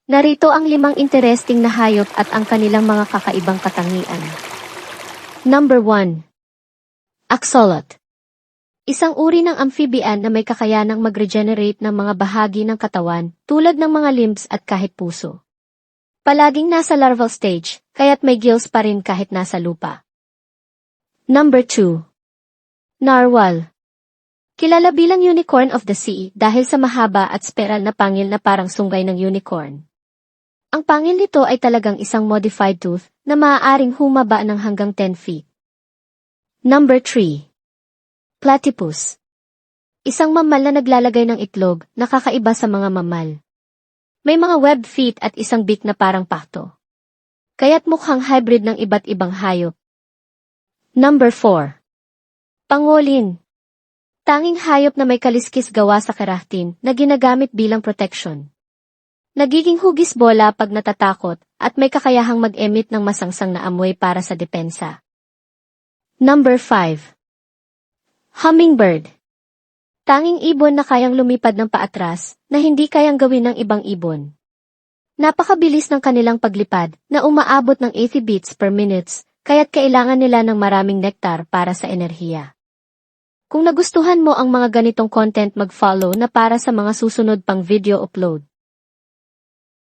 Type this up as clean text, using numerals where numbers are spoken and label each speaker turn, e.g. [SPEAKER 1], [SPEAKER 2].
[SPEAKER 1] Narito ang 5 interesting na hayop at ang kanilang mga kakaibang katangian. Number 1. Axolotl. Isang uri ng amphibian na may kakayanang mag-regenerate ng mga bahagi ng katawan, tulad ng mga limbs at kahit puso. Palaging nasa larval stage, kaya't may gills pa rin kahit nasa lupa. Number 2. Narwhal. Kilala bilang unicorn of the sea dahil sa mahaba at spiral na pangil na parang sunggay ng unicorn. Ang pangil nito ay talagang isang modified tooth na maaaring humaba ng hanggang 10 feet. Number 3. Platypus. Isang mammal na naglalagay ng itlog, nakakaiba sa mga mammal. May mga webbed feet at isang beak na parang pakto. Kaya't mukhang hybrid ng iba't ibang hayop. Number 4. Pangolin. Tanging hayop na may kaliskis gawa sa keratin na ginagamit bilang protection. Nagiging hugis bola pag natatakot at may kakayahang mag-emit ng masangsang na amoy para sa depensa. Number 5. Hummingbird. Tanging ibon na kayang lumipad ng paatras na hindi kayang gawin ng ibang ibon. Napakabilis ng kanilang paglipad na umaabot ng 80 beats per minute, kaya't kailangan nila ng maraming nektar para sa enerhiya. Kung nagustuhan mo ang mga ganitong content, mag-follow na para sa mga susunod pang video upload.